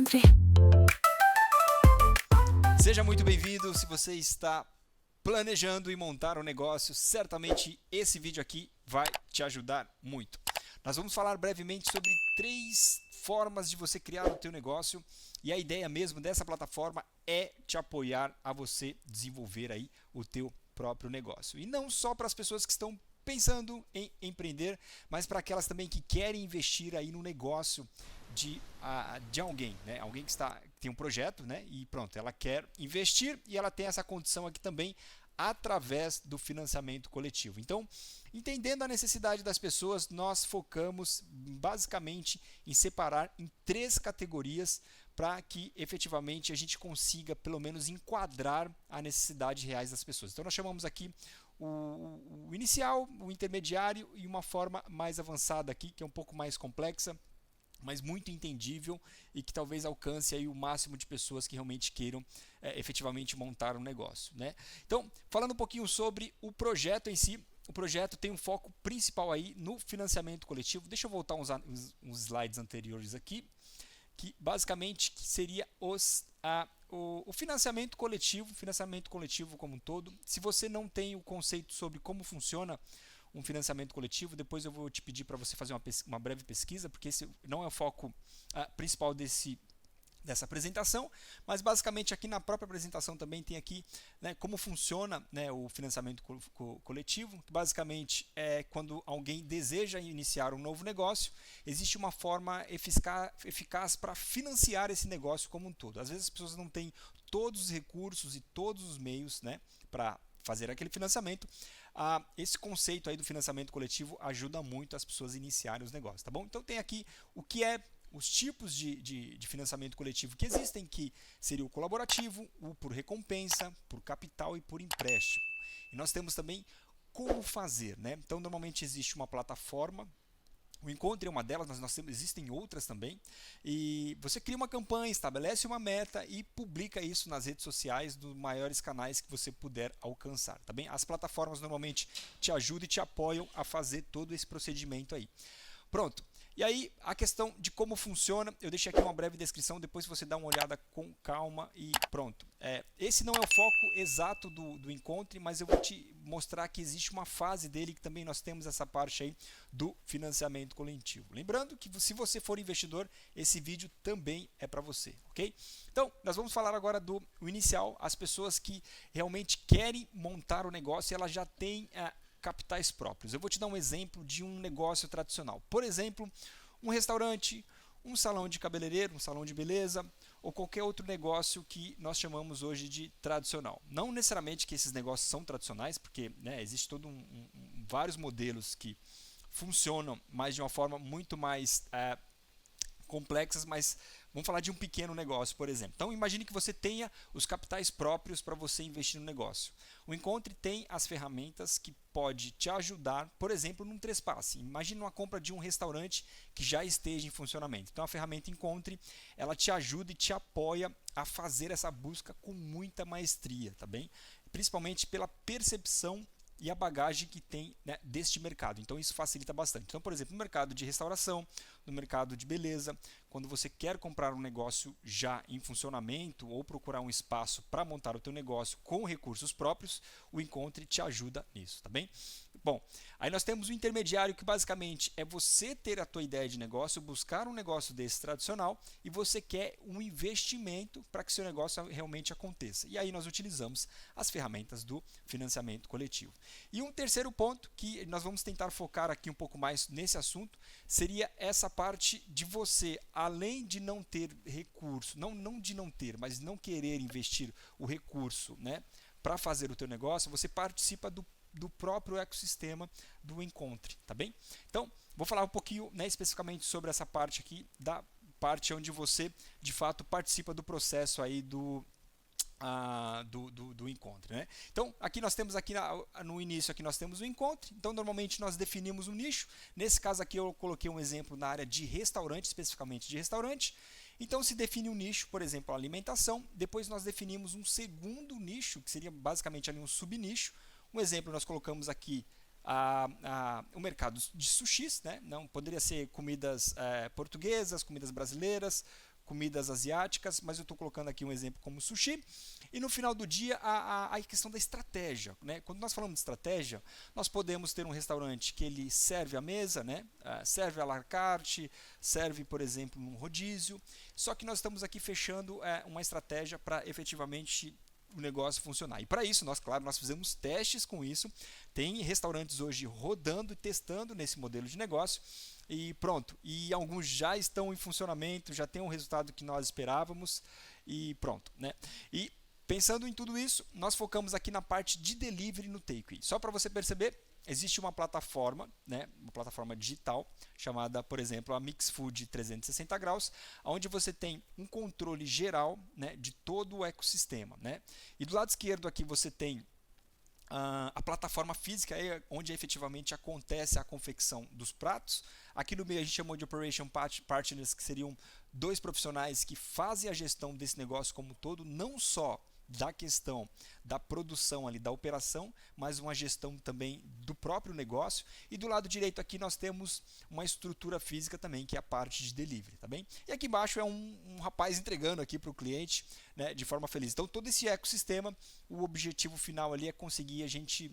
Encontre. Seja muito bem-vindo. Se você está planejando e montar um negócio, certamente esse vídeo aqui vai te ajudar muito. Nós vamos falar brevemente sobre 3 formas de você criar o teu negócio, e a ideia mesmo dessa plataforma é te apoiar a você desenvolver aí o teu próprio negócio. E não só para as pessoas que estão pensando em empreender, mas para aquelas também que querem investir aí no negócio de alguém, né? Alguém que tem um projeto, né? E pronto, ela quer investir e ela tem essa condição aqui também através do financiamento coletivo. Então, entendendo a necessidade das pessoas, nós focamos basicamente em separar em 3 categorias para que efetivamente a gente consiga pelo menos enquadrar a necessidade reais das pessoas. Então nós chamamos aqui o inicial, o intermediário e uma forma mais avançada aqui, que é um pouco mais complexa, mas muito entendível e que talvez alcance aí o máximo de pessoas que realmente queiram efetivamente montar um negócio, né? Então, falando um pouquinho sobre o projeto em si, o projeto tem um foco principal aí no financiamento coletivo. Deixa eu voltar uns slides anteriores aqui, que basicamente seria o financiamento coletivo como um todo. Se você não tem o conceito sobre como funciona um financiamento coletivo, depois eu vou te pedir para você fazer uma breve pesquisa, porque esse não é o foco principal dessa apresentação, mas basicamente aqui na própria apresentação também tem aqui, né, como funciona, né, o financiamento coletivo, que basicamente é quando alguém deseja iniciar um novo negócio, existe uma forma eficaz para financiar esse negócio como um todo. Às vezes as pessoas não têm todos os recursos e todos os meios, né, para fazer aquele financiamento. Esse conceito aí do financiamento coletivo ajuda muito as pessoas a iniciarem os negócios, tá bom? Então tem aqui o que é os tipos de financiamento coletivo que existem, que seria o colaborativo, o por recompensa, por capital e por empréstimo. E nós temos também como fazer, né? Então normalmente existe uma plataforma. O Encontre é uma delas, mas existem outras também. E você cria uma campanha, estabelece uma meta e publica isso nas redes sociais dos maiores canais que você puder alcançar. Tá bem? As plataformas normalmente te ajudam e te apoiam a fazer todo esse procedimento aí. Pronto. E aí, a questão de como funciona, eu deixei aqui uma breve descrição, depois você dá uma olhada com calma e pronto. Esse não é o foco exato do Encontre, mas eu vou te mostrar que existe uma fase dele que também nós temos essa parte aí do financiamento coletivo. Lembrando que se você for investidor, esse vídeo também é para você, ok? Então, nós vamos falar agora do inicial, as pessoas que realmente querem montar o negócio e elas já têm capitais próprios. Eu vou te dar um exemplo de um negócio tradicional. Por exemplo, um restaurante, um salão de cabeleireiro, um salão de beleza ou qualquer outro negócio que nós chamamos hoje de tradicional. Não necessariamente que esses negócios são tradicionais, porque né, existe vários modelos que funcionam, mas de uma forma muito mais complexas, mas vamos falar de um pequeno negócio, por exemplo. Então imagine que você tenha os capitais próprios para você investir no negócio. O Encontre tem as ferramentas que pode te ajudar, por exemplo, num trespasse. Imagine uma compra de um restaurante que já esteja em funcionamento. Então a ferramenta Encontre, ela te ajuda e te apoia a fazer essa busca com muita maestria, tá bem? Principalmente pela percepção e a bagagem que tem, né, deste mercado. Então isso facilita bastante. Então, por exemplo, no mercado de restauração, no mercado de beleza, quando você quer comprar um negócio já em funcionamento ou procurar um espaço para montar o teu negócio com recursos próprios, o Encontre te ajuda nisso, tá bem? Bom, aí nós temos o intermediário, que basicamente é você ter a tua ideia de negócio, buscar um negócio desse tradicional e você quer um investimento para que seu negócio realmente aconteça. E aí nós utilizamos as ferramentas do financiamento coletivo. E um terceiro ponto que nós vamos tentar focar aqui um pouco mais nesse assunto seria essa parte de você, além de não ter recurso, não de não ter, mas não querer investir o recurso, né, para fazer o teu negócio, você participa do próprio ecossistema do Encontre, tá bem? Então, vou falar um pouquinho, né, especificamente sobre essa parte aqui, da parte onde você, de fato, participa do processo aí do Encontre, né? Então aqui nós temos no início aqui nós temos o Encontre. Então normalmente nós definimos um nicho. Nesse caso aqui eu coloquei um exemplo na área de restaurante, especificamente de restaurante. Então se define um nicho, por exemplo, alimentação. Depois nós definimos um segundo nicho, que seria basicamente ali um subnicho. Um exemplo nós colocamos aqui o mercado de sushis, né? Não poderia ser comidas portuguesas, comidas brasileiras, comidas asiáticas, mas eu estou colocando aqui um exemplo como sushi. E no final do dia, a questão da estratégia, né? Quando nós falamos de estratégia, nós podemos ter um restaurante que ele serve à mesa, né? Serve à la carte, serve, por exemplo, num rodízio. Só que nós estamos aqui fechando uma estratégia para efetivamente o negócio funcionar. E para isso, nós fizemos testes com isso. Tem restaurantes hoje rodando e testando nesse modelo de negócio. E pronto. E alguns já estão em funcionamento, já tem o resultado que nós esperávamos. E pronto, né? E pensando em tudo isso, nós focamos aqui na parte de delivery no Takeway. Só para você perceber, existe uma plataforma, né, uma plataforma digital, chamada, por exemplo, a Mixfood 360 graus, onde você tem um controle geral, né, de todo o ecossistema. Né? E do lado esquerdo aqui você tem a plataforma física, onde efetivamente acontece a confecção dos pratos. Aqui no meio a gente chamou de Operation Partners, que seriam 2 profissionais que fazem a gestão desse negócio como um todo, não só da questão da produção ali, da operação, mas uma gestão também do próprio negócio. E do lado direito aqui nós temos uma estrutura física também, que é a parte de delivery, tá bem? E aqui embaixo é um rapaz entregando aqui para o cliente, né, de forma feliz. Então todo esse ecossistema, o objetivo final ali é conseguir a gente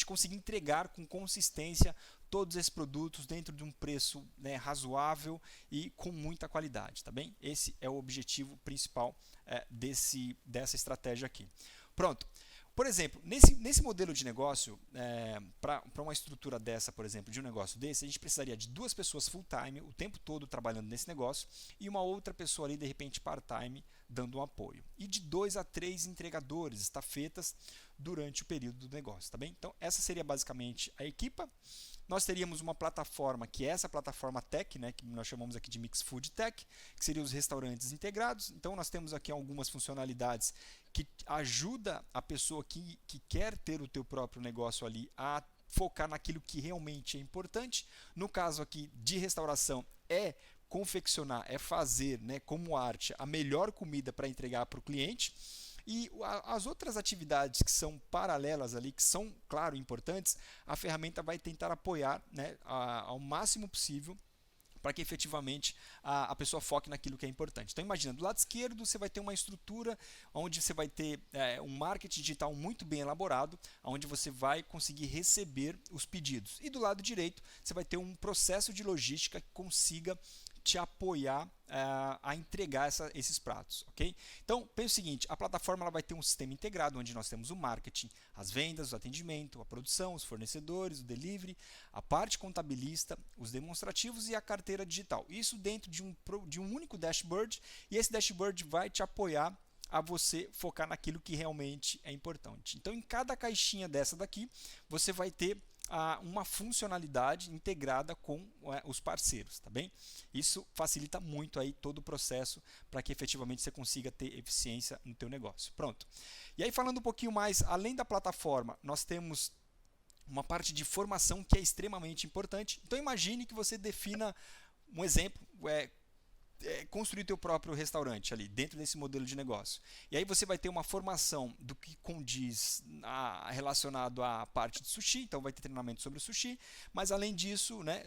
conseguir entregar com consistência todos esses produtos dentro de um preço, né, razoável e com muita qualidade, tá bem? Esse é o objetivo principal dessa estratégia aqui. Pronto. Por exemplo, nesse modelo de negócio, para uma estrutura dessa, por exemplo, de um negócio desse, a gente precisaria de 2 pessoas full-time, o tempo todo trabalhando nesse negócio, e uma outra pessoa ali, de repente, part-time, dando um apoio. E de 2 a 3 entregadores, estafetas, durante o período do negócio, tá bem? Então, essa seria basicamente a equipa. Nós teríamos uma plataforma, que é essa plataforma Tech, né, que nós chamamos aqui de Mixfood Tech, que seriam os restaurantes integrados. Então, nós temos aqui algumas funcionalidades que ajuda a pessoa que quer ter o teu próprio negócio ali a focar naquilo que realmente é importante. No caso aqui de restauração, é confeccionar, é fazer, né, como arte, a melhor comida para entregar para o cliente. E as outras atividades que são paralelas ali, que são, claro, importantes, a ferramenta vai tentar apoiar, né, ao máximo possível para que efetivamente a pessoa foque naquilo que é importante. Então imagina, do lado esquerdo você vai ter uma estrutura onde você vai ter um marketing digital muito bem elaborado, onde você vai conseguir receber os pedidos. E do lado direito você vai ter um processo de logística que consiga te apoiar a entregar esses pratos, ok? Então, pense o seguinte, a plataforma ela vai ter um sistema integrado, onde nós temos o marketing, as vendas, o atendimento, a produção, os fornecedores, o delivery, a parte contabilista, os demonstrativos e a carteira digital. Isso dentro de um único dashboard, e esse dashboard vai te apoiar a você focar naquilo que realmente é importante. Então, em cada caixinha dessa daqui, você vai ter uma funcionalidade integrada com os parceiros, tá bem? Isso facilita muito aí todo o processo para que efetivamente você consiga ter eficiência no teu negócio. Pronto. E aí falando um pouquinho mais, além da plataforma, nós temos uma parte de formação que é extremamente importante. Então imagine que você defina um exemplo, construir teu próprio restaurante ali dentro desse modelo de negócio. E aí você vai ter uma formação do que condiz relacionado à parte de sushi, então vai ter treinamento sobre o sushi, mas além disso, né,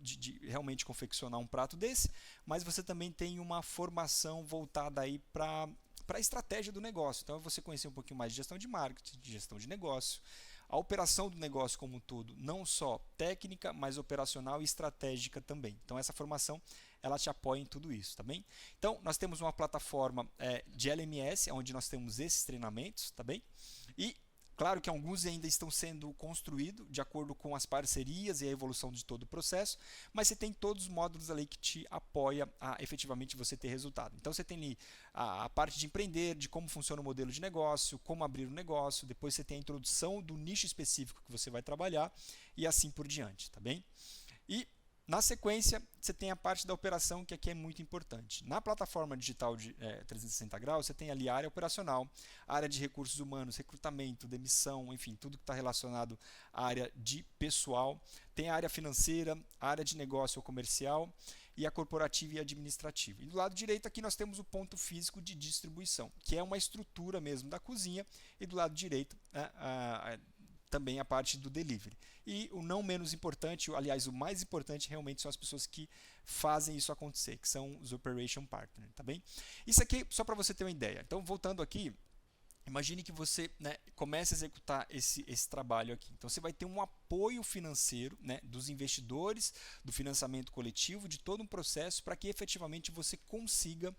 de realmente confeccionar um prato desse, mas você também tem uma formação voltada aí para a estratégia do negócio. Então você conhecer um pouquinho mais de gestão de marketing, de gestão de negócio, a operação do negócio como um todo, não só técnica, mas operacional e estratégica também. Então essa formação ela te apoia em tudo isso, tá bem? Então nós temos uma plataforma de LMS, onde nós temos esses treinamentos, tá bem? E claro que alguns ainda estão sendo construídos de acordo com as parcerias e a evolução de todo o processo, mas você tem todos os módulos ali que te apoia a efetivamente você ter resultado. Então você tem ali a parte de empreender, de como funciona o modelo de negócio, como abrir o negócio, depois você tem a introdução do nicho específico que você vai trabalhar e assim por diante, tá bem? E na sequência, você tem a parte da operação, que aqui é muito importante. Na plataforma digital de 360 graus, você tem ali a área operacional, a área de recursos humanos, recrutamento, demissão, enfim, tudo que está relacionado à área de pessoal. Tem a área financeira, a área de negócio ou comercial e a corporativa e administrativa. E do lado direito aqui nós temos o ponto físico de distribuição, que é uma estrutura mesmo da cozinha, e do lado direito também a parte do delivery. E o não menos importante, aliás, o mais importante realmente são as pessoas que fazem isso acontecer, que são os Operation Partners, tá bem? Isso aqui só para você ter uma ideia. Então, voltando aqui, imagine que você, né, comece a executar esse trabalho aqui. Então, você vai ter um apoio financeiro, né, dos investidores, do financiamento coletivo, de todo um processo para que efetivamente você consiga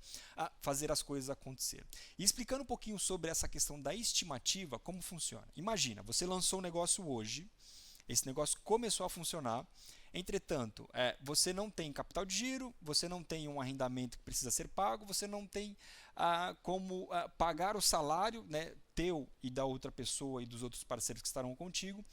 fazer as coisas acontecer. E explicando um pouquinho sobre essa questão da estimativa, como funciona. Imagina, você lançou um negócio hoje, esse negócio começou a funcionar, entretanto, você não tem capital de giro, você não tem um arrendamento que precisa ser pago, você não tem como pagar o salário, né, teu e da outra pessoa e dos outros parceiros que estarão contigo.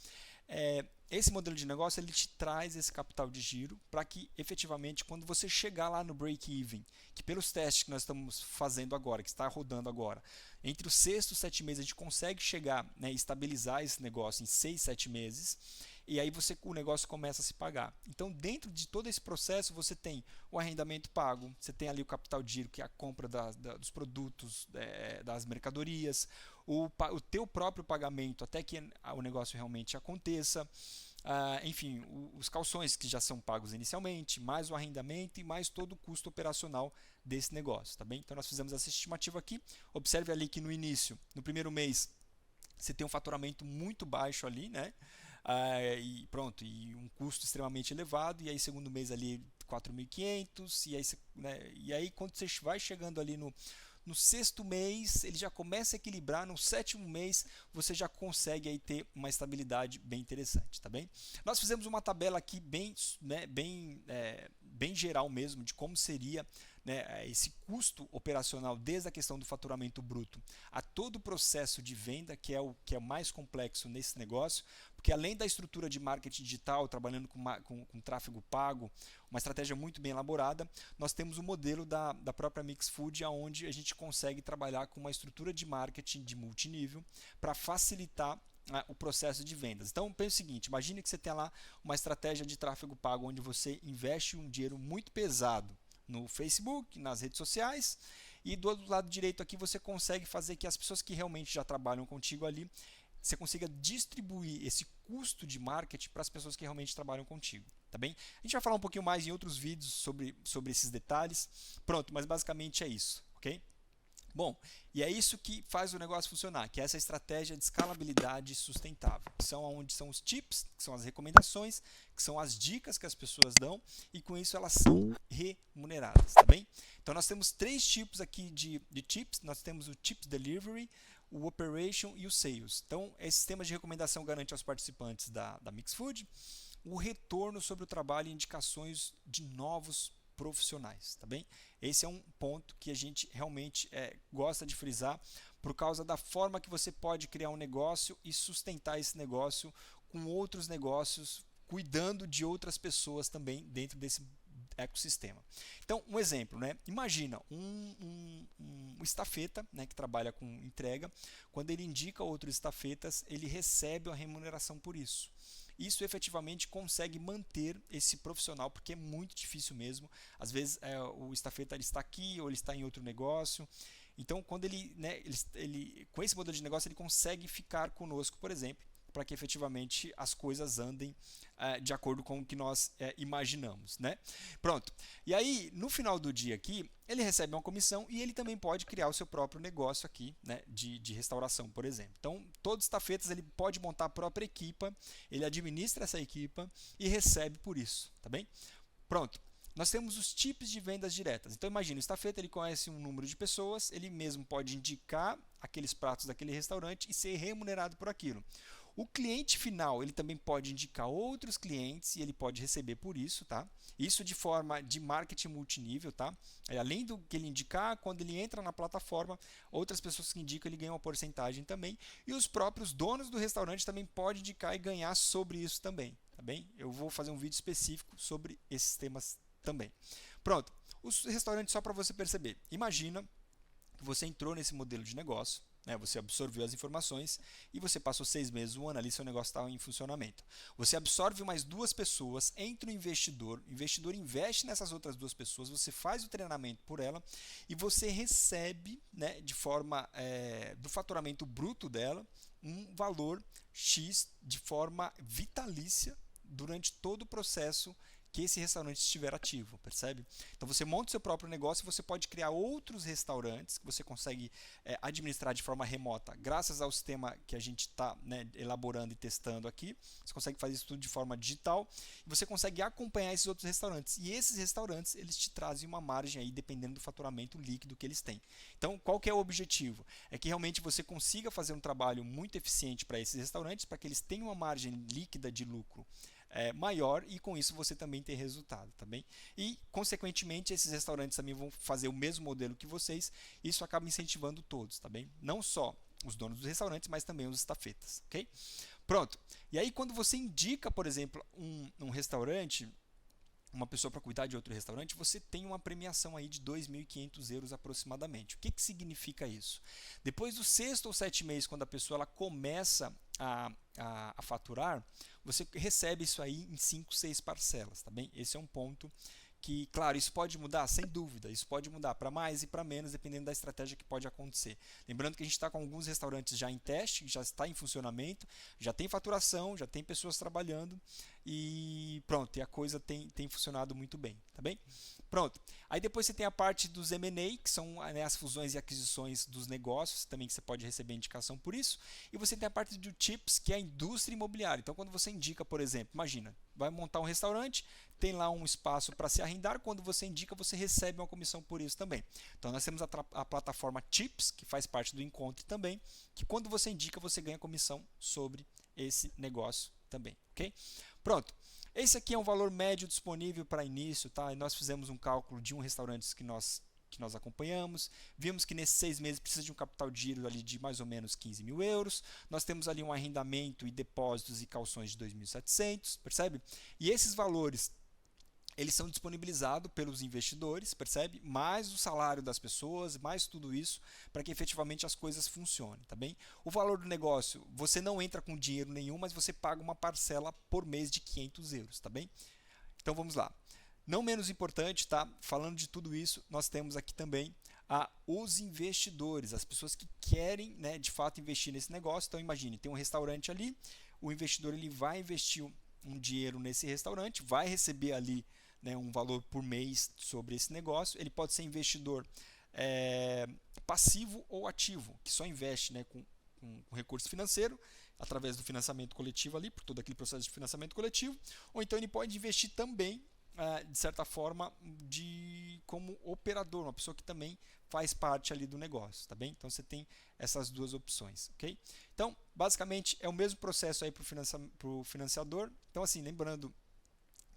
Esse modelo de negócio ele te traz esse capital de giro para que efetivamente quando você chegar lá no break-even, que pelos testes que nós estamos fazendo agora, que está rodando agora, entre os 6º e 7 meses a gente consegue chegar, né, estabilizar esse negócio em 6, 7 meses, e aí o negócio começa a se pagar. Então, dentro de todo esse processo, você tem o arrendamento pago, você tem ali o capital de giro, que é a compra dos produtos, das mercadorias, o teu próprio pagamento até que o negócio realmente aconteça, enfim, os calções que já são pagos inicialmente, mais o arrendamento e mais todo o custo operacional desse negócio, tá bem? Então, nós fizemos essa estimativa aqui. Observe ali que no início, no primeiro mês, você tem um faturamento muito baixo ali, né? E pronto, e um custo extremamente elevado, e aí segundo mês ali 4.500, e aí quando você vai chegando ali no 6º mês, ele já começa a equilibrar, no 7º mês você já consegue aí ter uma estabilidade bem interessante, tá bem? Nós fizemos uma tabela aqui bem geral mesmo, de como seria, né, esse custo operacional desde a questão do faturamento bruto a todo o processo de venda, que é o mais complexo nesse negócio, porque além da estrutura de marketing digital, trabalhando com tráfego pago, uma estratégia muito bem elaborada, nós temos o modelo da própria Mix Food, onde a gente consegue trabalhar com uma estrutura de marketing de multinível para facilitar o processo de vendas. Então, pense o seguinte, imagine que você tem lá uma estratégia de tráfego pago onde você investe um dinheiro muito pesado no Facebook, nas redes sociais, e do outro lado direito aqui você consegue fazer que as pessoas que realmente já trabalham contigo ali, você consiga distribuir esse custo de marketing para as pessoas que realmente trabalham contigo, tá bem? A gente vai falar um pouquinho mais em outros vídeos sobre esses detalhes. Pronto, mas basicamente é isso, ok? Bom, e é isso que faz o negócio funcionar, que é essa estratégia de escalabilidade sustentável, que são onde são os tips, que são as recomendações, que são as dicas que as pessoas dão, e com isso elas são remuneradas, tá bem? Então nós temos 3 tipos aqui de tips, nós temos o Tips Delivery, o Operation e o Sales. Então, esse sistema de recomendação garante aos participantes da Mix Food o retorno sobre o trabalho e indicações de novos profissionais, tá bem? Esse é um ponto que a gente realmente gosta de frisar por causa da forma que você pode criar um negócio e sustentar esse negócio com outros negócios, cuidando de outras pessoas também dentro desse ecossistema. Então, um exemplo, né? Imagina um estafeta, né, que trabalha com entrega, quando ele indica outros estafetas, ele recebe uma remuneração por isso. Isso efetivamente consegue manter esse profissional, porque é muito difícil mesmo. Às vezes o estafeta ele está aqui ou ele está em outro negócio. Então, quando ele com esse modelo de negócio, ele consegue ficar conosco, por exemplo, para que efetivamente as coisas andem de acordo com o que nós imaginamos, né? Pronto. E aí, no final do dia aqui, ele recebe uma comissão e ele também pode criar o seu próprio negócio aqui, né, de restauração, por exemplo. Então, todos os estafetas, ele pode montar a própria equipa, ele administra essa equipa e recebe por isso, tá bem? Pronto. Nós temos os tipos de vendas diretas. Então, imagina, o estafeta ele conhece um número de pessoas, ele mesmo pode indicar aqueles pratos daquele restaurante e ser remunerado por aquilo. O cliente final, ele também pode indicar outros clientes e ele pode receber por isso, tá? Isso de forma de marketing multinível, tá? Além do que ele indicar, quando ele entra na plataforma, outras pessoas que indicam, ele ganha uma porcentagem também. E os próprios donos do restaurante também podem indicar e ganhar sobre isso também, tá bem? Eu vou fazer um vídeo específico sobre esses temas também. Pronto, os restaurantes, só para você perceber. Imagina que você entrou nesse modelo de negócio, né? Você absorveu as informações e você passou 6 meses, 1 ano ali, seu negócio estava em funcionamento. Você absorve mais 2 pessoas, entra o investidor investe nessas outras 2 pessoas, você faz o treinamento por ela e você recebe, né, de forma do faturamento bruto dela, um valor X de forma vitalícia durante todo o processo que esse restaurante estiver ativo, percebe? Então você monta o seu próprio negócio e você pode criar outros restaurantes que você consegue administrar de forma remota, graças ao sistema que a gente está, né, elaborando e testando aqui. Você consegue fazer isso tudo de forma digital e você consegue acompanhar esses outros restaurantes. E esses restaurantes, eles te trazem uma margem aí, dependendo do faturamento líquido que eles têm. Então, qual que é o objetivo? É que realmente você consiga fazer um trabalho muito eficiente para esses restaurantes, para que eles tenham uma margem líquida de lucro maior e com isso você também tem resultado, tá bem? E consequentemente esses restaurantes também vão fazer o mesmo modelo que vocês, isso acaba incentivando todos, tá bem? Não só os donos dos restaurantes, mas também os estafetas, ok? Pronto. E aí quando você indica, por exemplo, um restaurante, uma pessoa para cuidar de outro restaurante, você tem uma premiação aí de 2.500 euros aproximadamente. O que significa isso? Depois do sexto ou sétimo mês, quando a pessoa ela começa a faturar, você recebe isso aí em 5, 6 parcelas, tá bem? Esse é um ponto que, claro, isso pode mudar, sem dúvida, isso pode mudar para mais e para menos, dependendo da estratégia que pode acontecer. Lembrando que a gente está com alguns restaurantes já em teste, já está em funcionamento, já tem faturação, já tem pessoas trabalhando e pronto, e a coisa tem funcionado muito bem, tá bem? Pronto. Aí depois você tem a parte dos M&A, que são, né, as fusões e aquisições dos negócios, também que você pode receber indicação por isso. E você tem a parte do TIPS, que é a indústria imobiliária. Então, quando você indica, por exemplo, imagina, vai montar um restaurante, tem lá um espaço para se arrendar, quando você indica, você recebe uma comissão por isso também. Então, nós temos a plataforma TIPS, que faz parte do Encontre também, que quando você indica, você ganha comissão sobre esse negócio também, ok? Pronto. Esse aqui é um valor médio disponível para início, tá? E nós fizemos um cálculo de um restaurante que nós acompanhamos, vimos que nesses 6 meses precisa de um capital de giro ali de mais ou menos 15.000 euros, nós temos ali um arrendamento e depósitos e calções de 2.700, percebe? E esses valores, eles são disponibilizados pelos investidores, percebe? Mais o salário das pessoas, mais tudo isso, para que efetivamente as coisas funcionem, tá bem? O valor do negócio, você não entra com dinheiro nenhum, mas você paga uma parcela por mês de 500 euros, tá bem? Então vamos lá. Não menos importante, tá? Falando de tudo isso, nós temos aqui também os investidores, as pessoas que querem, né, de fato investir nesse negócio. Então imagine, tem um restaurante ali, o investidor ele vai investir um dinheiro nesse restaurante, vai receber ali, né, um valor por mês sobre esse negócio. Ele pode ser investidor passivo ou ativo, que só investe, né, com recurso financeiro, através do financiamento coletivo ali, por todo aquele processo de financiamento coletivo, ou então ele pode investir também, de certa forma, como operador, uma pessoa que também faz parte ali do negócio, tá bem? Então você tem essas duas opções, ok? Então, basicamente, é o mesmo processo aí para o financiador. Então, assim, lembrando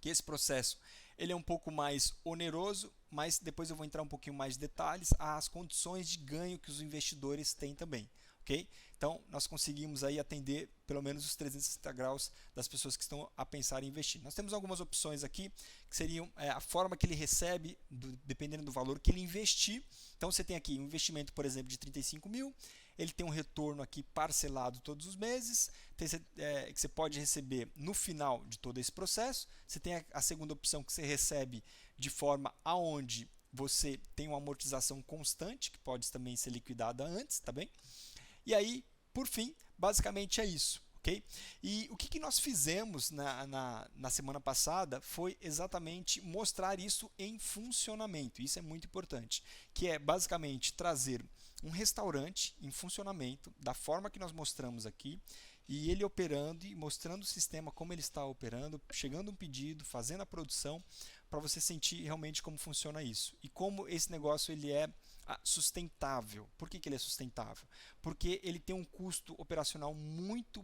que esse processo ele é um pouco mais oneroso, mas depois eu vou entrar um pouquinho mais de detalhes, as condições de ganho que os investidores têm também, ok? Então, nós conseguimos aí atender pelo menos os 360 graus das pessoas que estão a pensar em investir. Nós temos algumas opções aqui, que seriam a forma que ele recebe, dependendo do valor que ele investir. Então, você tem aqui um investimento, por exemplo, de 35 mil, ele tem um retorno aqui parcelado todos os meses, que você pode receber no final de todo esse processo. Você tem a segunda opção, que você recebe de forma aonde você tem uma amortização constante, que pode também ser liquidada antes, tá bem? E aí, por fim, basicamente é isso, ok? E o que nós fizemos na semana passada foi exatamente mostrar isso em funcionamento. Isso é muito importante, que é basicamente trazer um restaurante em funcionamento da forma que nós mostramos aqui, e ele operando e mostrando o sistema como ele está operando, chegando um pedido, fazendo a produção, para você sentir realmente como funciona isso e como esse negócio ele é sustentável. Por que ele é sustentável? Porque ele tem um custo operacional muito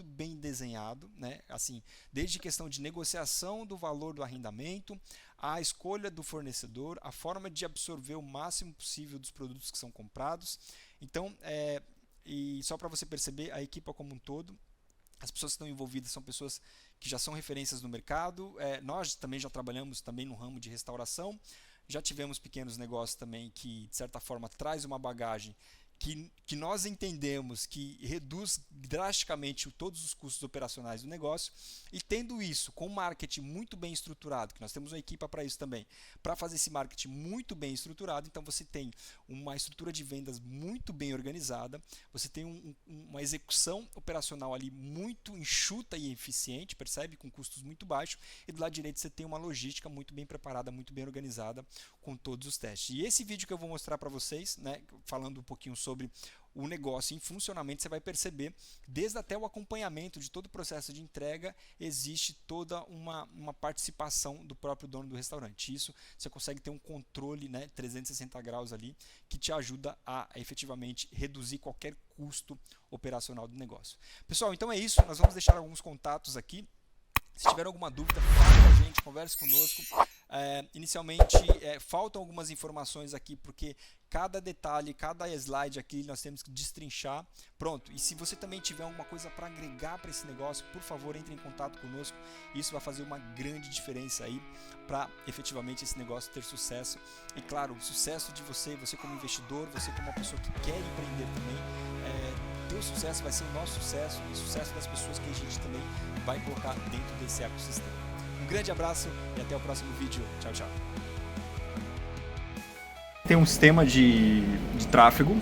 bem desenhado, né? Assim, desde questão de negociação do valor do arrendamento, a escolha do fornecedor, a forma de absorver o máximo possível dos produtos que são comprados. Então, e só para você perceber, a equipe como um todo, as pessoas que estão envolvidas são pessoas que já são referências no mercado. Nós também já trabalhamos também no ramo de restauração, já tivemos pequenos negócios também que, de certa forma, traz uma bagagem que nós entendemos que reduz drasticamente todos os custos operacionais do negócio, e tendo isso com marketing muito bem estruturado, que nós temos uma equipe para isso também, para fazer esse marketing muito bem estruturado, então você tem uma estrutura de vendas muito bem organizada, você tem uma execução operacional ali muito enxuta e eficiente, percebe? Com custos muito baixos, e do lado direito você tem uma logística muito bem preparada, muito bem organizada, com todos os testes. E esse vídeo que eu vou mostrar para vocês, né, falando um pouquinho sobre o negócio em funcionamento, você vai perceber, desde até o acompanhamento de todo o processo de entrega, existe toda uma participação do próprio dono do restaurante. Isso você consegue ter um controle, né, 360 graus ali, que te ajuda a efetivamente reduzir qualquer custo operacional do negócio. Pessoal, então é isso, nós vamos deixar alguns contatos aqui. Se tiver alguma dúvida, fale com a gente, converse conosco. Inicialmente, faltam algumas informações aqui, porque cada detalhe, cada slide aqui nós temos que destrinchar. Pronto, e se você também tiver alguma coisa para agregar para esse negócio, por favor, entre em contato conosco. Isso vai fazer uma grande diferença aí para efetivamente esse negócio ter sucesso. E claro, o sucesso de você como investidor, você como uma pessoa que quer empreender também, teu sucesso vai ser o nosso sucesso e o sucesso das pessoas que a gente também vai colocar dentro desse ecossistema. Um grande abraço e até o próximo vídeo. Tchau, tchau. Tem um sistema de tráfego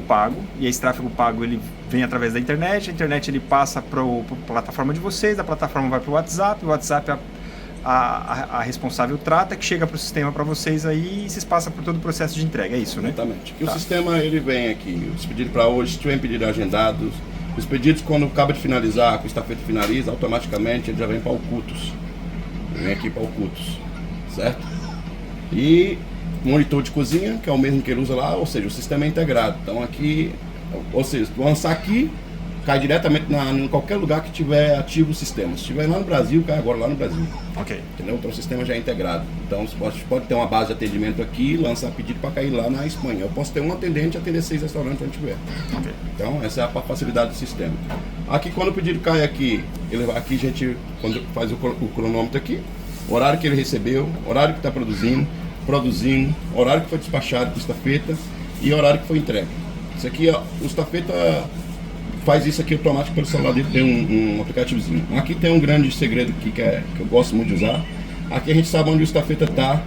pago, e esse tráfego pago ele vem através da internet, a internet ele passa para a plataforma de vocês, a plataforma vai para o WhatsApp a responsável trata, que chega para o sistema para vocês aí e vocês passam por todo o processo de entrega, é isso, né? Exatamente. O sistema ele vem aqui, os pedidos para hoje, se tiver pedido agendados, os pedidos quando acaba de finalizar, com o estafeta finaliza, automaticamente ele já vem para o Cutus. Vem aqui para o Cutus, certo? E monitor de cozinha, que é o mesmo que ele usa lá, ou seja, o sistema é integrado. Então aqui, ou seja, se tu lançar aqui, cai diretamente em qualquer lugar que tiver ativo o sistema. Se estiver lá no Brasil, cai agora lá no Brasil. Ok. Entendeu? Então o sistema já é integrado. Então você pode ter uma base de atendimento aqui, lançar pedido para cair lá na Espanha. Eu posso ter um atendente e atender 6 restaurantes onde tiver. Okay. Então essa é a facilidade do sistema. Aqui quando o pedido cai aqui, aqui a gente quando faz o cronômetro aqui, horário que ele recebeu, horário que está produzindo, horário que foi despachado com estafeta e horário que foi entregue. Isso aqui, ó, o estafeta faz isso aqui automático pelo celular dele, tem um aplicativozinho. Aqui tem um grande segredo aqui que eu gosto muito de usar. Aqui a gente sabe onde o estafeta está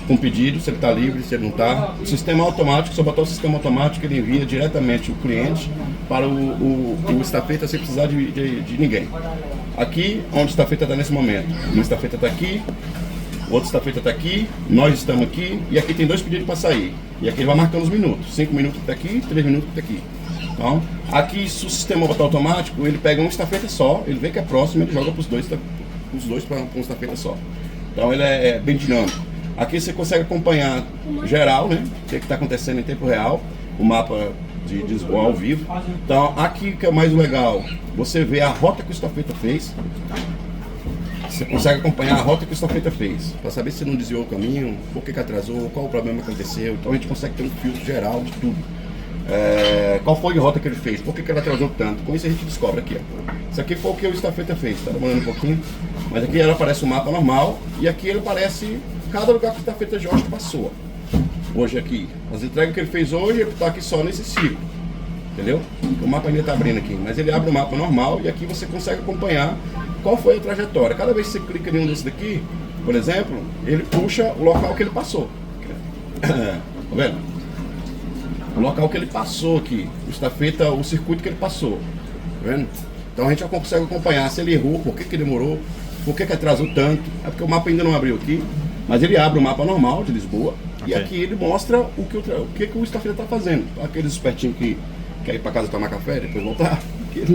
com o pedido, se ele está livre, se ele não está. O sistema automático, só botar o sistema automático, ele envia diretamente o cliente para o estafeta sem precisar de ninguém. Aqui, onde o estafeta está nesse momento. O estafeta está aqui, o outro estafeta está aqui, nós estamos aqui, e aqui tem 2 pedidos para sair. E aqui ele vai marcando os minutos, 5 minutos que está aqui, 3 minutos que está aqui. Então, aqui se o sistema botar automático, ele pega um estafeta só, ele vê que é próximo, ele joga para os dois para um estafeta só. Então ele é bem dinâmico. Aqui você consegue acompanhar geral, né? O que está acontecendo em tempo real, o mapa de Lisboa ao vivo. Então aqui que é mais legal, você vê a rota que o estafeta fez. Você consegue acompanhar a rota que o estafeta fez, para saber se não desviou o caminho, por que atrasou, qual o problema que aconteceu. Então a gente consegue ter um filtro geral de tudo. Qual foi a rota que ele fez, por que ele atrasou tanto. Com isso a gente descobre aqui, ó. Isso aqui foi o que o estafeta fez, tá demorando um pouquinho, mas aqui ela aparece o mapa normal e aqui ele aparece cada lugar que o estafeta Jorge passou. Hoje aqui, as entregas que ele fez hoje, ele está aqui só nesse ciclo, entendeu? O mapa ainda está abrindo aqui, mas ele abre o mapa normal e aqui você consegue acompanhar qual foi a trajetória. Cada vez que você clica em um desses daqui, por exemplo, ele puxa o local que ele passou. Tá vendo? O local que ele passou aqui, o estafeta, o circuito que ele passou, tá vendo? Então a gente já consegue acompanhar se ele errou, por que demorou, por que atrasou tanto. É porque o mapa ainda não abriu aqui, mas ele abre o mapa normal de Lisboa. Okay. E aqui ele mostra o que o estafeta está fazendo. Aqueles espertinhos que quer ir para casa tomar café e depois voltar, que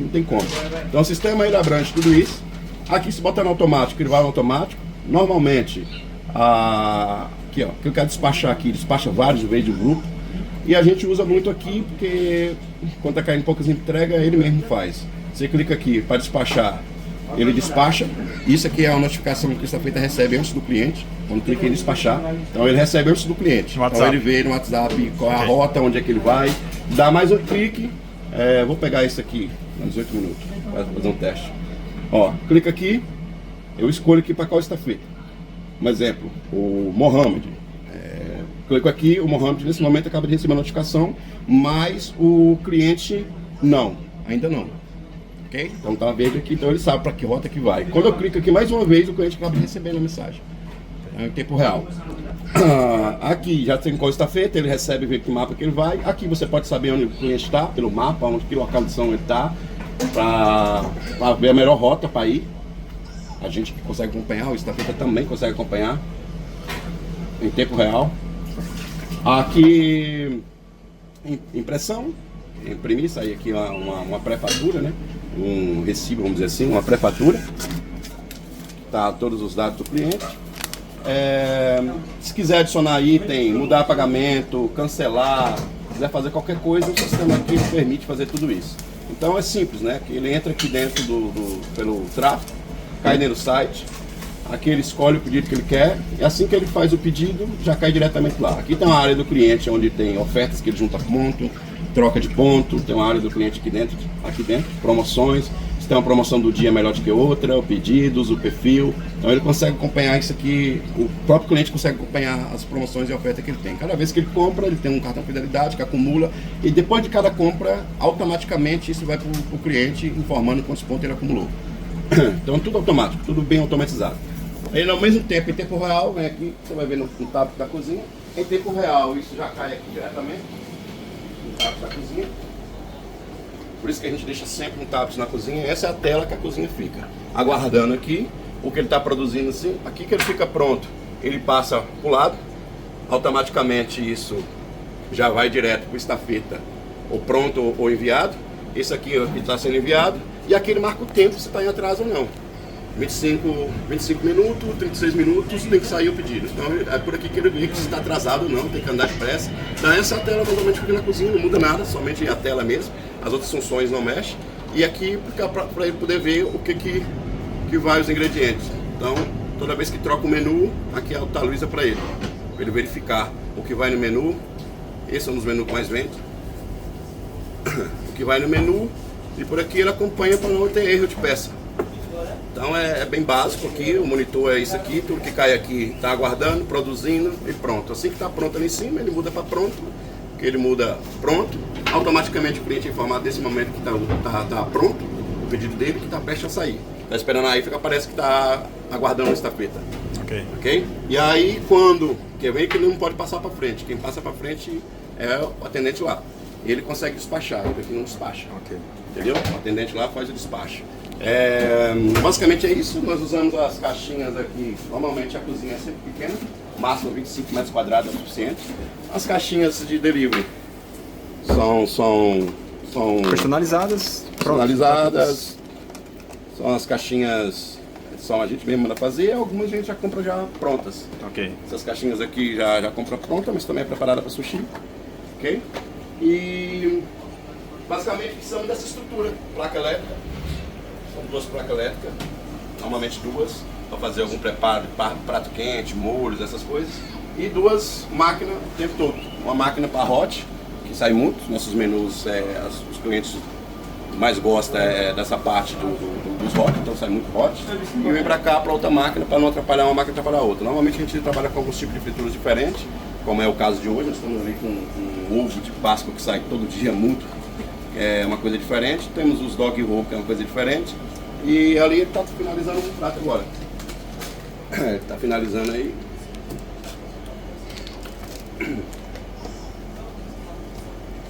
não tem como. Então o sistema ele abrange tudo isso. Aqui se botar no automático, ele vai no automático. Normalmente, aqui ó, que eu quero despachar aqui, despacha vários vezes de grupo. E a gente usa muito aqui porque quando está caindo poucas entregas, ele mesmo faz. Você clica aqui para despachar, ele despacha. Isso aqui é a notificação que o estafeta recebe antes do cliente. Quando clica em despachar, então ele recebe antes do cliente. Então ele vê no WhatsApp qual é a rota, onde é que ele vai. Dá mais um clique. Vou pegar isso aqui, mais 8 minutos, para fazer um teste. Ó, clica aqui, eu escolho aqui para qual estafeta. Um exemplo, o Mohamed. Clico aqui, o Mohamed nesse momento acaba de receber a notificação, mas o cliente não, ainda não. Ok? Então tá verde aqui, então ele sabe para que rota que vai. Quando eu clico aqui mais uma vez, o cliente acaba recebendo a mensagem. Em tempo real. Aqui já tem qual está feita, ele recebe, vê que mapa que ele vai. Aqui você pode saber onde o cliente está, pelo mapa, onde que localização ele está, para ver a melhor rota para ir. A gente que consegue acompanhar, o estafeta também consegue acompanhar em tempo real. Aqui impressão, imprimir, sair aqui uma pré-fatura, né? Um recibo, vamos dizer assim, uma pré-fatura. Tá todos os dados do cliente. Se quiser adicionar item, mudar pagamento, cancelar, quiser fazer qualquer coisa, o sistema aqui permite fazer tudo isso. Então é simples, né? Ele entra aqui dentro pelo tráfego, cai dentro do site, aqui ele escolhe o pedido que ele quer, e assim que ele faz o pedido, já cai diretamente lá. Aqui tem uma área do cliente onde tem ofertas que ele junta ponto, troca de ponto, tem uma área do cliente aqui dentro, promoções. Se tem uma promoção do dia melhor do que outra, pedidos, o perfil. Então ele consegue acompanhar isso aqui, o próprio cliente consegue acompanhar as promoções e ofertas que ele tem. Cada vez que ele compra, ele tem um cartão de fidelidade que acumula, e depois de cada compra, automaticamente isso vai para o cliente informando quantos pontos ele acumulou. Então tudo automático, tudo bem automatizado. Aí ao mesmo tempo, em tempo real, vem aqui, você vai ver no tab da cozinha, em tempo real isso já cai aqui diretamente, no tab da cozinha. Por isso que a gente deixa sempre um tablet na cozinha. Essa é a tela que a cozinha fica aguardando aqui o que ele está produzindo assim. Aqui que ele fica pronto, ele passa para o lado, automaticamente isso já vai direto para o estafeta, ou pronto ou enviado. Esse aqui está sendo enviado, e aqui ele marca o tempo se está em atraso ou não. 25 minutos, 36 minutos, tem que sair o pedido. Então é por aqui que ele vê que se está atrasado ou não, tem que andar depressa. Então essa é a tela normalmente fica na cozinha, não muda nada, somente a tela mesmo. As outras funções não mexem. E aqui para ele poder ver o que vai os ingredientes. Então toda vez que troca o menu, aqui atualiza para ele verificar o que vai no menu. Esse é um dos menus que mais vende. O que vai no menu, e por aqui ele acompanha para não ter erro de peça. Então é bem básico aqui, o monitor é isso aqui, tudo que cai aqui está aguardando, produzindo e pronto. Assim que está pronto ali em cima, ele muda para pronto, que ele muda pronto, automaticamente o cliente é informado desse momento que está pronto, o pedido dele que está prestes a sair. Está esperando aí, parece que está aguardando o estafeta. Ok? E aí quando, que vem que ele não pode passar para frente, quem passa para frente é o atendente lá. Ele consegue despachar, ele aqui não despacha. Entendeu? O atendente lá faz o despacho. Basicamente é isso, nós usamos as caixinhas aqui, normalmente a cozinha é sempre pequena, máximo 25 metros quadrados é o suficiente. As caixinhas de delivery são personalizadas, são as caixinhas, só a gente mesmo manda fazer, algumas a gente já compra já prontas. Essas caixinhas aqui já compra pronta, mas também é preparada para sushi. Ok? E basicamente precisamos dessa estrutura, placa elétrica. São duas placas elétricas, normalmente duas, para fazer algum preparo de prato quente, molhos, essas coisas. E duas máquinas o tempo todo. Uma máquina para hot, que sai muito, nossos menus, os clientes mais gostam dessa parte dos hot, então sai muito hot. E vem para cá para outra máquina, para não atrapalhar uma máquina e atrapalhar a outra. Normalmente a gente trabalha com alguns tipos de frituras diferentes, como é o caso de hoje. Nós estamos ali com um ovo de Páscoa que sai todo dia muito. É uma coisa diferente, temos os dog roll, que é uma coisa diferente, e ali ele está finalizando o prato agora. Está finalizando aí.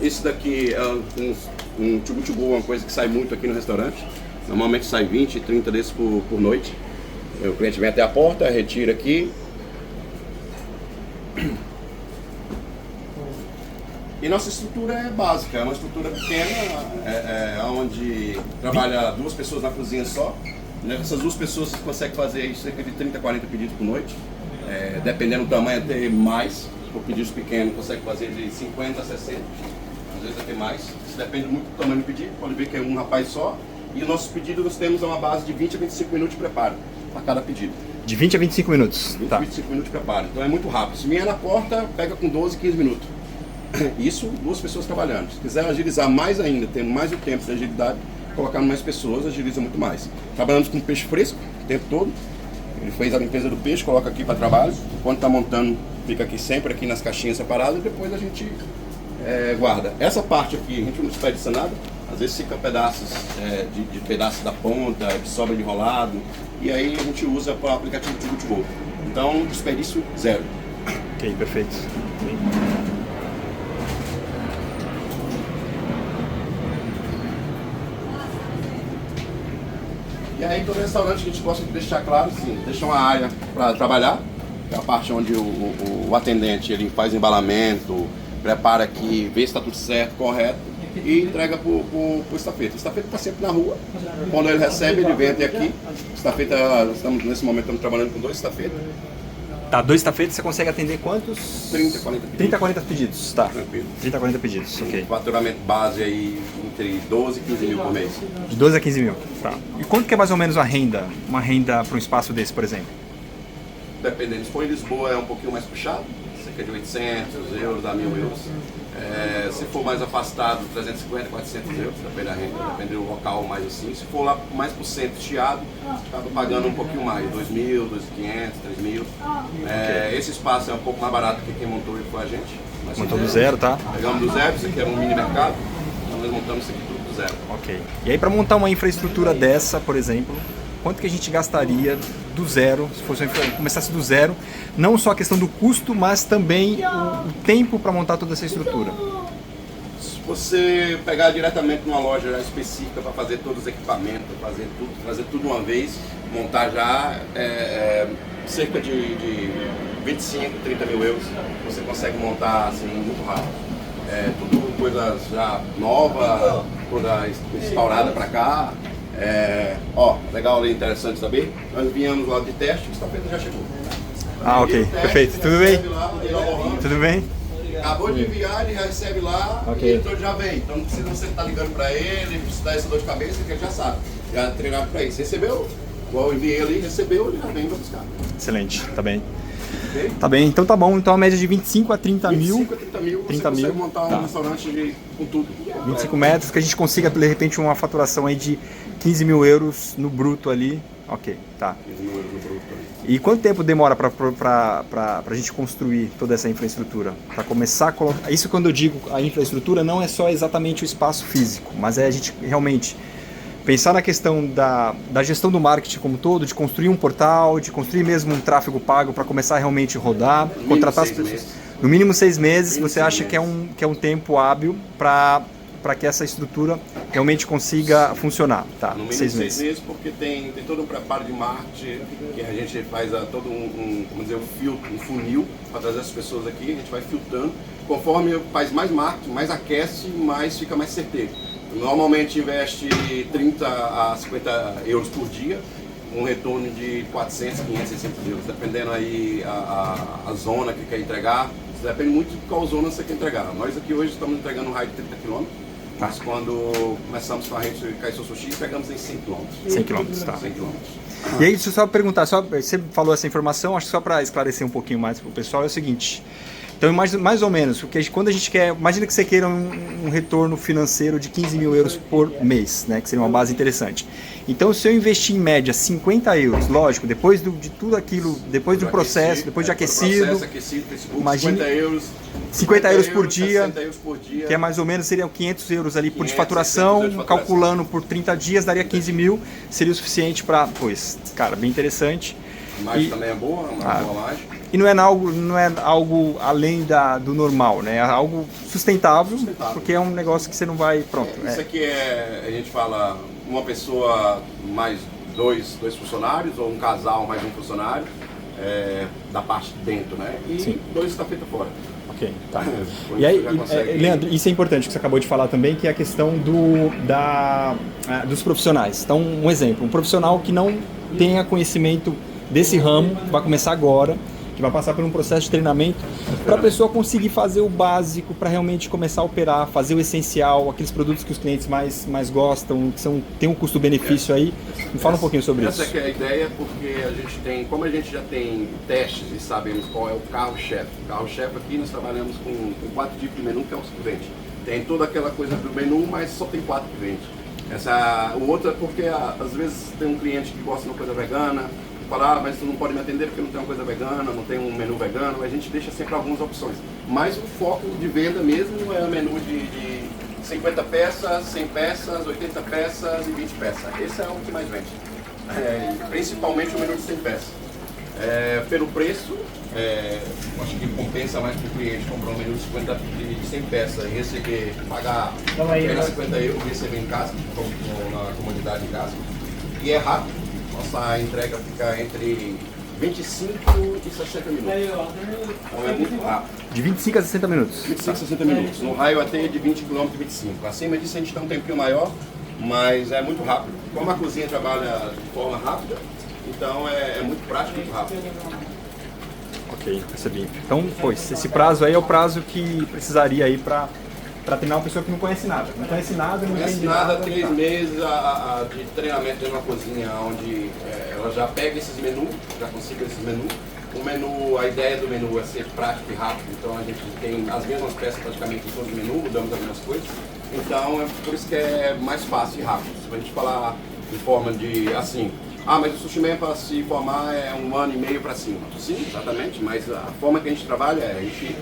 Isso daqui é um chubu-chubu, uma coisa que sai muito aqui no restaurante. Normalmente sai 20, 30 desses por noite. O cliente vem até a porta, retira aqui. E nossa estrutura é básica, é uma estrutura pequena, onde trabalha duas pessoas na cozinha só. Essas duas pessoas conseguem fazer cerca de 30, 40 pedidos por noite. Dependendo do tamanho, até mais. Por pedidos pequenos, consegue fazer de 50 a 60, às vezes até mais. Isso depende muito do tamanho do pedido, pode ver que é um rapaz só. E o nosso pedido nós temos uma base de 20 a 25 minutos de preparo para cada pedido. De 20 a 25 minutos? 20 a 25 minutos de preparo, então é muito rápido. Se vier na porta, pega com 12, 15 minutos. Isso, duas pessoas trabalhando. Se quiser agilizar mais ainda, tendo mais o tempo de agilidade, colocando mais pessoas, agiliza muito mais. Trabalhamos com peixe fresco o tempo todo. Ele fez a limpeza do peixe, coloca aqui para trabalho. Quando está montando fica aqui sempre aqui nas caixinhas separadas e depois a gente guarda. Essa parte aqui a gente não desperdiça nada, às vezes fica pedaços de pedaços da ponta, de sobra de enrolado, e aí a gente usa para o aplicativo de Gutibol. Então, desperdício zero. Ok, perfeito. E aí, todo restaurante a gente gosta de deixar claro, sim, deixa uma área para trabalhar, que é a parte onde o atendente ele faz embalamento, prepara aqui, vê se está tudo certo, correto, e entrega para o estafeta. O estafeta está sempre na rua, quando ele recebe, ele vem até aqui. Estafeta, nesse momento estamos trabalhando com 2 estafetas. Tá, 2 estafetas você consegue atender quantos? 30, 40 pedidos. 30, 40 pedidos, tá. Tranquilo. 30, 40 pedidos, ok. Faturamento base aí entre 12 e 15 mil por mês. De 12 a 15 mil, tá. E quanto que é mais ou menos a renda, uma renda para um espaço desse, por exemplo? Dependendo, se for em Lisboa é um pouquinho mais puxado, cerca de 800 euros a 1.000 euros. Se for mais afastado, 350, 400 euros, depende da renda, depende do local mais assim. Se for lá mais pro centro, chiado, acaba pagando um pouquinho mais, 2.000, 2.500, 3.000. Esse espaço é um pouco mais barato que quem montou foi a gente. Montou do zero, tá? Pegamos do zero, isso aqui era um mini mercado, então nós montamos isso aqui tudo do zero. Ok. E aí para montar uma infraestrutura dessa, por exemplo, quanto que a gente gastaria do zero, se fosse começasse do zero, não só a questão do custo, mas também o tempo para montar toda essa estrutura? Se você pegar diretamente numa loja já específica para fazer todos os equipamentos, trazer tudo uma vez, montar já cerca de 25, 30 mil euros, você consegue montar assim muito rápido. Tudo coisa já nova, toda instaurada para cá. Legal ali, interessante saber. Nós viemos lá de teste, o estafeta já chegou. Ah, ok, perfeito. Tudo bem? Tudo bem? Acabou de enviar, ele já recebe lá, okay. Então já vem. Então não precisa você estar ligando para ele, precisar essa dor de cabeça, que ele já sabe. Já treinado para isso. Recebeu? Igual eu enviei ali, recebeu, ele já vem para buscar. Excelente, tá bem. Okay? Tá bem, então tá bom. Então a média de 25 a 30 mil. 25 a 30 mil, você consegue montar um restaurante com tudo. 25 metros, que a gente consiga de repente uma faturação aí de 15 mil euros no bruto ali. Ok, tá. 15 mil euros no bruto ali. E quanto tempo demora para a gente construir toda essa infraestrutura? Para começar a colocar. Isso quando eu digo a infraestrutura não é só exatamente o espaço físico, mas é a gente realmente pensar na questão da gestão do marketing como um todo, de construir um portal, de construir mesmo um tráfego pago para começar a realmente rodar, contratar as pessoas. No mínimo 6 meses, você acha que é um tempo hábil para que essa estrutura realmente consiga funcionar, tá? No mínimo 6 meses, porque tem todo um preparo de marketing, que a gente faz todo vamos dizer, um funil para trazer as pessoas aqui, a gente vai filtrando, conforme faz mais marketing, mais aquece, mais fica mais certeiro. Normalmente investe 30 a 50 euros por dia, um retorno de 400, 500, 600 euros, dependendo aí a zona que quer entregar, depende muito de qual zona você quer entregar. Nós aqui hoje estamos entregando um raio de 30 km. Mas quando começamos com a rede de Caiço Sushi, pegamos em 100 km. 100 km, tá. 100 km. E aí, deixa eu só perguntar, você falou essa informação, acho que só para esclarecer um pouquinho mais para o pessoal, é o seguinte. Então, mais ou menos, porque quando a gente quer, imagina que você queira um retorno financeiro de 15 mil euros por mês, né, que seria uma base interessante. Então, se eu investir em média 50 euros, lógico, depois de tudo aquilo, depois do processo, depois de aquecido, Facebook, imagine 50 euros por dia, que é mais ou menos, seriam 500 euros ali por de faturação, calculando por 30 dias, daria 15 mil, seria o suficiente para, pois, cara, bem interessante. A margem também é boa, uma boa margem. E não é algo além do normal, né? É algo sustentável, porque é um negócio que você não vai... Pronto. Isso aqui a gente fala, uma pessoa mais dois funcionários, ou um casal mais um funcionário, da parte de dentro, né? E Sim. 2 estafeta fora. Ok, tá. E aí, Leandro, isso é importante que você acabou de falar também, que é a questão dos profissionais. Então, um exemplo, um profissional que não tenha conhecimento desse ramo, que vai começar agora, que vai passar por um processo de treinamento, para a pessoa conseguir fazer o básico, para realmente começar a operar, fazer o essencial, aqueles produtos que os clientes mais gostam, que tem um custo-benefício aí. Me fala um pouquinho sobre isso. Essa é a ideia, porque a gente tem, como a gente já tem testes e sabemos qual é o carro-chefe. O carro-chefe aqui nós trabalhamos com 4 tipos de menu que é o que vende. Tem toda aquela coisa do menu, mas só tem 4 que vende. O outro é porque às vezes tem um cliente que gosta de uma coisa vegana, fala, mas tu não pode me atender porque não tem uma coisa vegana, não tem um menu vegano, a gente deixa sempre algumas opções. Mas o foco de venda mesmo é o menu de 50 peças, 100 peças, 80 peças e 20 peças. Esse é o que mais vende. Principalmente o menu de 100 peças. Pelo preço, acho que compensa mais para o cliente comprar um menu de 100 peças e receber, pagar apenas 50 euros e receber em casa, na comodidade de casa. E é rápido, nossa entrega fica entre 25 e 60 minutos. Então é muito rápido. De 25 a 60 minutos? 25 a 60 minutos. No raio até de 20 km e 25. Acima disso a gente tem um tempinho maior, mas é muito rápido. Como a cozinha trabalha de forma rápida, então é muito prático e muito rápido. Ok, percebi. Então, pois, esse prazo aí é o prazo que precisaria aí para treinar uma pessoa que não conhece nada. Não conhece nada, não conhece nada, 3 meses de treinamento de uma cozinha, onde ela já pega esses menus, já consiga esses menus. O menu, a ideia do menu é ser prático e rápido, então a gente tem as mesmas peças praticamente em todo o menu, mudamos algumas coisas. Então é por isso que é mais fácil e rápido. Se a gente falar de forma de assim, mas o Sushi Man para se formar é 1 ano e meio para cima. Sim, exatamente, mas a forma que a gente trabalha a gente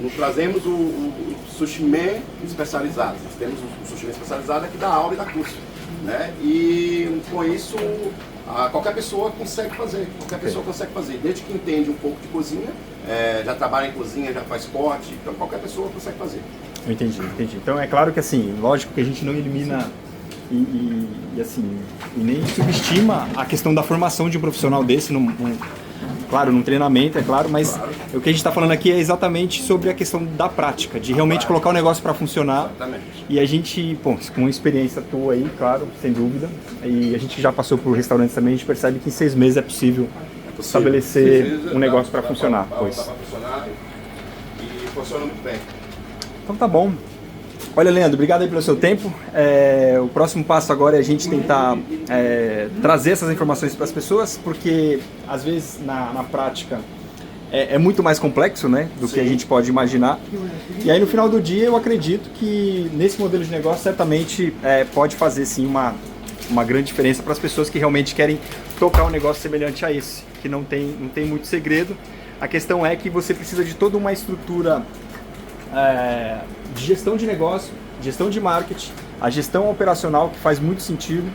não trazemos o Sushi Man especializado. Nós temos o Sushi Man especializado que dá aula e dá curso, né? E com isso qualquer pessoa consegue fazer, desde que entende um pouco de cozinha, já trabalha em cozinha, já faz corte, então qualquer pessoa consegue fazer. Eu entendi. Então é claro que assim, lógico que a gente não elimina e nem subestima a questão da formação de um profissional desse, claro, num treinamento, é claro, mas claro. O que a gente está falando aqui é exatamente sobre a questão da prática, de realmente colocar o negócio para funcionar. Exatamente. E a gente, com uma experiência tua aí, claro, sem dúvida, e a gente já passou por restaurantes também, a gente percebe que em 6 meses é possível estabelecer um negócio para funcionar. E funciona muito bem. Então tá bom. Olha, Leandro, obrigado aí pelo seu tempo. O próximo passo agora é a gente tentar trazer essas informações para as pessoas, porque às vezes na prática é muito mais complexo, né, do que a gente pode imaginar. E aí no final do dia eu acredito que nesse modelo de negócio certamente pode fazer sim uma grande diferença para as pessoas que realmente querem tocar um negócio semelhante a esse, que não tem muito segredo. A questão é que você precisa de toda uma estrutura de gestão de negócio, gestão de marketing, a gestão operacional, que faz muito sentido,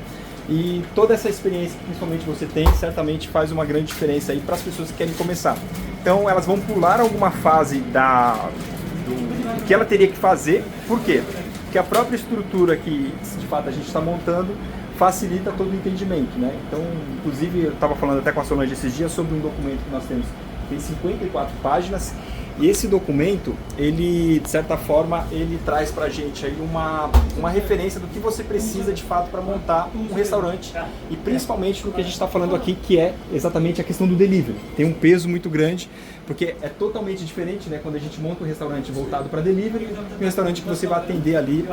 e toda essa experiência que principalmente você tem certamente faz uma grande diferença aí para as pessoas que querem começar. Então elas vão pular alguma fase do que ela teria que fazer. Por quê? Porque a própria estrutura que de fato a gente está montando facilita todo o entendimento, né? Então, inclusive eu estava falando até com a Solange esses dias sobre um documento que nós temos, tem 54 páginas. E esse documento, ele, de certa forma, ele traz pra gente aí uma referência do que você precisa de fato para montar um restaurante, e principalmente no que a gente está falando aqui, que é exatamente a questão do delivery. Tem um peso muito grande, porque é totalmente diferente, né, quando a gente monta um restaurante voltado para delivery e um restaurante que você vai atender ali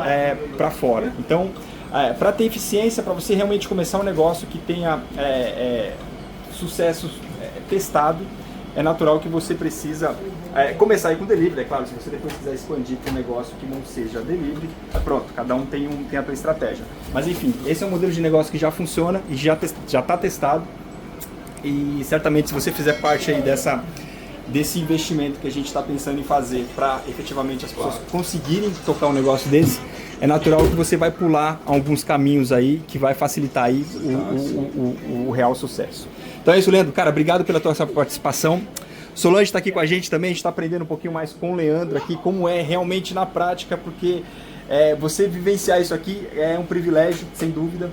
para fora. Então, para ter eficiência, para você realmente começar um negócio que tenha sucesso testado, é natural que você precisa começar aí com delivery. É claro, se você depois quiser expandir para um negócio que não seja delivery, pronto, cada um tem a sua estratégia. Mas enfim, esse é um modelo de negócio que já funciona e já está testado, e certamente se você fizer parte aí desse investimento que a gente está pensando em fazer para efetivamente as pessoas conseguirem tocar um negócio desse, é natural que você vai pular alguns caminhos aí que vai facilitar aí o real sucesso. Então é isso, Leandro. Cara, obrigado pela tua participação. Solange está aqui com a gente também, a gente está aprendendo um pouquinho mais com o Leandro aqui, como é realmente na prática, porque você vivenciar isso aqui é um privilégio, sem dúvida,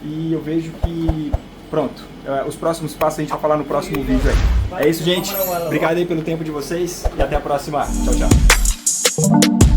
e eu vejo que, pronto, os próximos passos a gente vai falar no próximo vídeo aí. É isso, gente. Obrigado aí pelo tempo de vocês e até a próxima. Tchau, tchau.